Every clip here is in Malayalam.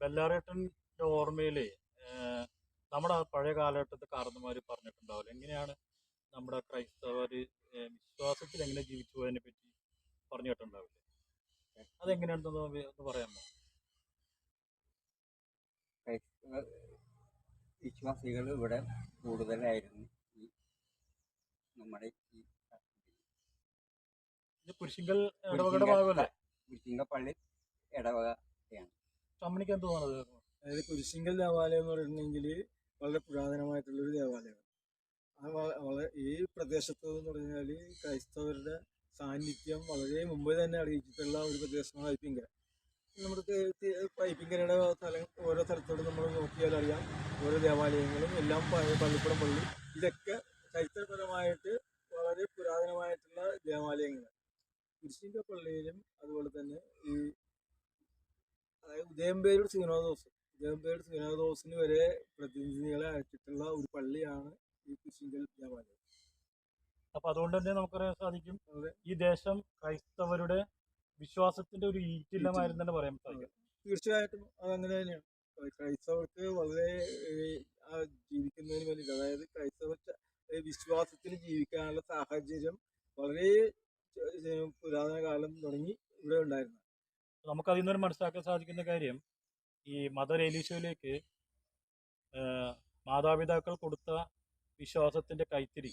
ബെല്ലാറേട്ടൻ്റെ ഓർമ്മയിൽ നമ്മുടെ പഴയ കാലഘട്ടത്തെ കാരണന്മാർ പറഞ്ഞിട്ടുണ്ടാവില്ല എങ്ങനെയാണ് നമ്മുടെ ക്രൈസ്തവർ വിശ്വാസത്തിൽ എങ്ങനെ ജീവിച്ചു പോയതിനെ പറ്റി പറഞ്ഞു കേട്ടിട്ടുണ്ടാവില്ലേ? അതെങ്ങനെയാണെന്ന് ഒന്ന് പറയാമോ? ക്രൈസ്തവ വിശ്വാസികൾ ഇവിടെ കൂടുതലായിരുന്നു ഈ നമ്മുടെ ഈ ഇത് കുരിശിങ്കൽ ഇടവകയുടെ ഭാഗമല്ലേ? കുരിശിങ്കപ്പള്ളി ഇടവകയാണ്. അമ്മണിക്ക് എന്ത് തോന്നുന്നത്? അതായത് കുരിശിങ്കൽ ദേവാലയം എന്ന് പറഞ്ഞിട്ടുണ്ടെങ്കിൽ വളരെ പുരാതനമായിട്ടുള്ളൊരു ദേവാലയമാണ്. ഈ പ്രദേശത്ത് എന്ന് പറഞ്ഞാൽ ക്രൈസ്തവരുടെ സാന്നിധ്യം വളരെ മുമ്പ് തന്നെ അറിയിച്ചിട്ടുള്ള ഒരു പ്രദേശമാണ് പൈപ്പിങ്കര. നമ്മുടെ പൈപ്പിങ്കരയുടെ ഓരോ സ്ഥലത്തോടും നമ്മൾ നോക്കിയാൽ അറിയാം, ഓരോ ദേവാലയങ്ങളും എല്ലാം പള്ളിപ്പുറം പള്ളി ഇതൊക്കെ ചരിത്രപരമായിട്ട് വളരെ പുരാതനമായിട്ടുള്ള ദേവാലയങ്ങളാണ്. കുരിശിങ്കൽ പള്ളിയിലും അതുപോലെ തന്നെ ഈ അതായത് ഉദയംപേരൂർ സീനോദോസിന് വരെ പ്രതിനിധികളെ അയച്ചിട്ടുള്ള ഒരു പള്ളിയാണ് ഈ കുരിശിങ്കൽ ദേവാലയം. അപ്പൊ അതുകൊണ്ട് തന്നെ നമുക്കറിയാൻ സാധിക്കും ഈ ദേശം ക്രൈസ്തവരുടെ വിശ്വാസത്തിന്റെ ഒരു ഈറ്റില്ലമായിരുന്നു തന്നെ പറയാൻ സാധിക്കും. തീർച്ചയായിട്ടും അതങ്ങനെ തന്നെയാണ്. ക്രൈസ്തവർക്ക് വളരെ ജീവിക്കുന്നതിന് വേണ്ടിയിട്ട്, അതായത് ക്രൈസ്തവ വിശ്വാസത്തിൽ ജീവിക്കാനുള്ള സാഹചര്യം വളരെ പുരാതന കാലം തുടങ്ങി ഇവിടെ ഉണ്ടായിരുന്നു. നമുക്ക് അതിൽ നിന്ന് മനസ്സിലാക്കാൻ സാധിക്കുന്ന കാര്യം, ഈ മദർ എലീശയിലേക്ക് മാതാപിതാക്കൾ കൊടുത്ത വിശ്വാസത്തിന്റെ കൈത്തിരി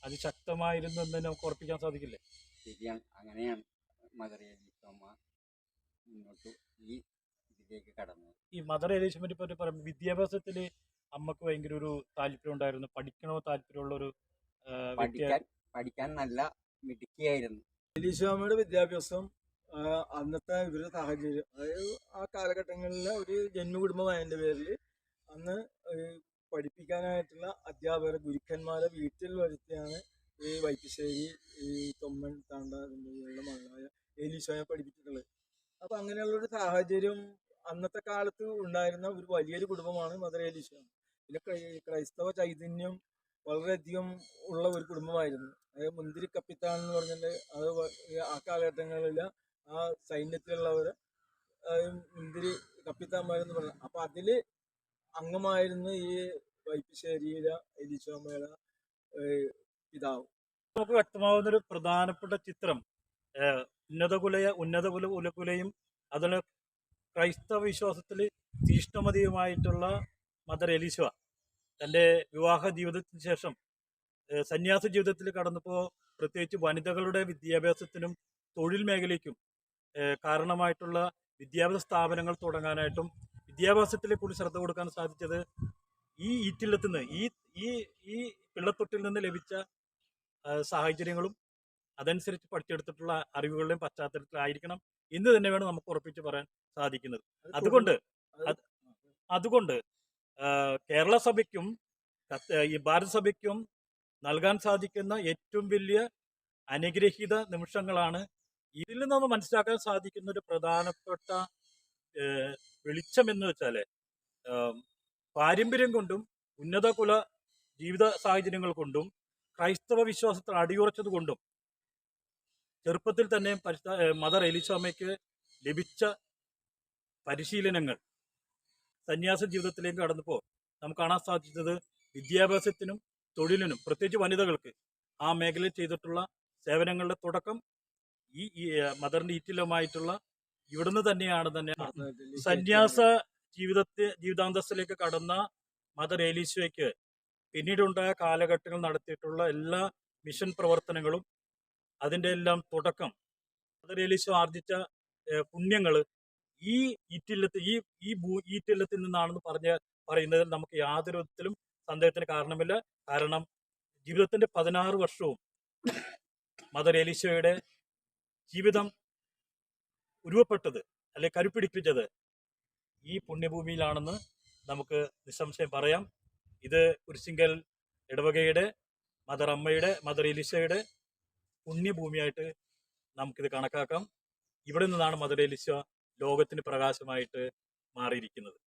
അതിശക്തമായിരുന്നു എന്ന് നമുക്ക് ഉറപ്പിക്കാൻ സാധിക്കില്ലേ? ശരിയാണ്, അങ്ങനെയാണ് മദർ എലീശമ്മ മുന്നോട്ട് ഈ ഇതിലേക്ക് കടന്നത്. ഈ മദർ എലീശമ്മനെ പറ്റി പറയുമ്പോൾ വിദ്യാഭ്യാസത്തിൽ അമ്മക്ക് ഭയങ്കര ഒരു താല്പര്യം ഉണ്ടായിരുന്നു, പഠിക്കണോ താല്പര്യമുള്ള ഒരു പഠിക്കാൻ നല്ല മിടുക്കിയായിരുന്നു. എലീശമ്മയുടെ വിദ്യാഭ്യാസം അന്നത്തെ ഇവരുടെ സാഹചര്യം, അതായത് ആ കാലഘട്ടങ്ങളിലെ ഒരു ജന്മകുടുംബമായതിൻ്റെ പേരിൽ അന്ന് പഠിപ്പിക്കാനായിട്ടുള്ള അധ്യാപകരെ ഗുരുക്കന്മാരെ വീട്ടിൽ വരുത്തിയാണ് ഈ വൈപ്പിശ്ശേരി ഈ തൊമ്മൻ താണ്ടാതിൻ്റെ മകളായ എലീശോയെ പഠിപ്പിച്ചിട്ടുള്ളത്. അപ്പം അങ്ങനെയുള്ളൊരു സാഹചര്യം അന്നത്തെ കാലത്ത് ഉണ്ടായിരുന്ന ഒരു വലിയൊരു കുടുംബമാണ് മദർ എലീശ. പിന്നെ ക്രൈസ്തവ ചൈതന്യം വളരെയധികം ഉള്ള ഒരു കുടുംബമായിരുന്നു. അതായത് മുന്തിരി കപ്പിത്താൻ എന്ന് പറഞ്ഞിട്ട് അത് ആ കാലഘട്ടങ്ങളിൽ ആ സൈന്യത്തിലുള്ളവർ മുന്തിരി കപ്പിത്താന്മാരെന്ന് പറഞ്ഞു. അപ്പം അതിൽ അംഗമായിരുന്നു ഈ വൈപ്പിശ്ശേരിയിലെ എലീശോമ്മയുടെ പിതാവ്. നമുക്ക് വ്യക്തമാവുന്നൊരു പ്രധാനപ്പെട്ട ചിത്രം ഉന്നത കുലയും അതുപോലെ ക്രൈസ്തവ വിശ്വാസത്തിൽ തീഷ്ണമതിയുമായിട്ടുള്ള മദർ എലീശ തൻ്റെ വിവാഹ ജീവിതത്തിന് ശേഷം സന്യാസ ജീവിതത്തിൽ കടന്നപ്പോൾ പ്രത്യേകിച്ച് വനിതകളുടെ വിദ്യാഭ്യാസത്തിനും തൊഴിൽ മേഖലയ്ക്കും കാരണമായിട്ടുള്ള വിദ്യാഭ്യാസ സ്ഥാപനങ്ങൾ തുടങ്ങാനായിട്ടും വിദ്യാഭ്യാസത്തിലെ കൂടി ശ്രദ്ധ കൊടുക്കാൻ സാധിച്ചത് ഈ ഈറ്റില്ലത്തിൽ നിന്ന് ഈ പിള്ളത്തൊട്ടിൽ നിന്ന് ലഭിച്ച സാഹചര്യങ്ങളും അതനുസരിച്ച് പഠിച്ചെടുത്തിട്ടുള്ള അറിവുകളുടെയും പശ്ചാത്തലത്തിലായിരിക്കണം എന്ന് തന്നെ വേണം നമുക്ക് ഉറപ്പിച്ച് പറയാൻ സാധിക്കുന്നത്. അതുകൊണ്ട് കേരള സഭയ്ക്കും ഈ ഭാരത സഭയ്ക്കും നൽകാൻ സാധിക്കുന്ന ഏറ്റവും വലിയ അനുഗ്രഹീത നിമിഷങ്ങളാണ്. ഇതിൽ നിന്ന് മനസ്സിലാക്കാൻ സാധിക്കുന്ന ഒരു പ്രധാനപ്പെട്ട വെളിച്ചം എന്ന് വെച്ചാൽ പാരമ്പര്യം കൊണ്ടും ഉന്നത കുല ജീവിത സാഹചര്യങ്ങൾ കൊണ്ടും ക്രൈസ്തവ വിശ്വാസത്തിൽ അടിയുറച്ചത് കൊണ്ടും ചെറുപ്പത്തിൽ തന്നെ മദർ എലീശാമ്മയ്ക്ക് ലഭിച്ച പരിശീലനങ്ങൾ സന്യാസ ജീവിതത്തിലേക്ക് കടന്നപ്പോൾ നമുക്ക് കാണാൻ സാധിച്ചത് വിദ്യാഭ്യാസത്തിനും തൊഴിലിനും പ്രത്യേകിച്ച് വനിതകൾക്ക് ആ മേഖലയിൽ ചെയ്തിട്ടുള്ള സേവനങ്ങളുടെ തുടക്കം ഈ മദറിന്റെ ഈറ്റില്ലമായിട്ടുള്ള ഇവിടുന്ന് തന്നെയാണ് സന്യാസ ജീവിതാന്തസ്സിലേക്ക് കടന്ന മദർ എലീശയ്ക്ക് പിന്നീടുണ്ടായ കാലഘട്ടങ്ങൾ നടത്തിയിട്ടുള്ള എല്ലാ മിഷൻ പ്രവർത്തനങ്ങളും അതിൻ്റെ എല്ലാം തുടക്കം മദർ എലീശ ആർജിച്ച പുണ്യങ്ങൾ ഈ ഈറ്റില്ലത്തിൽ നിന്നാണെന്ന് പറയുന്നതിൽ നമുക്ക് യാതൊരു വിധത്തിലും സന്ദേഹത്തിന് കാരണമില്ല. കാരണം ജീവിതത്തിന്റെ 16 വർഷവും മദർ എലീശയുടെ ജീവിതം ഉരുവപ്പെട്ടത് അല്ലെ കരുപ്പിടിപ്പിച്ചത് ഈ പുണ്യഭൂമിയിലാണെന്ന് നമുക്ക് നിസ്സംശയം പറയാം. ഇത് കുരിശിങ്കൽ ഇടവകയുടെ മദർ എലീശയുടെ പുണ്യഭൂമിയായിട്ട് നമുക്കിത് കണക്കാക്കാം. ഇവിടെ നിന്നാണ് മദർ എലീശ ലോകത്തിന് പ്രകാശമായിട്ട് മാറിയിരിക്കുന്നത്.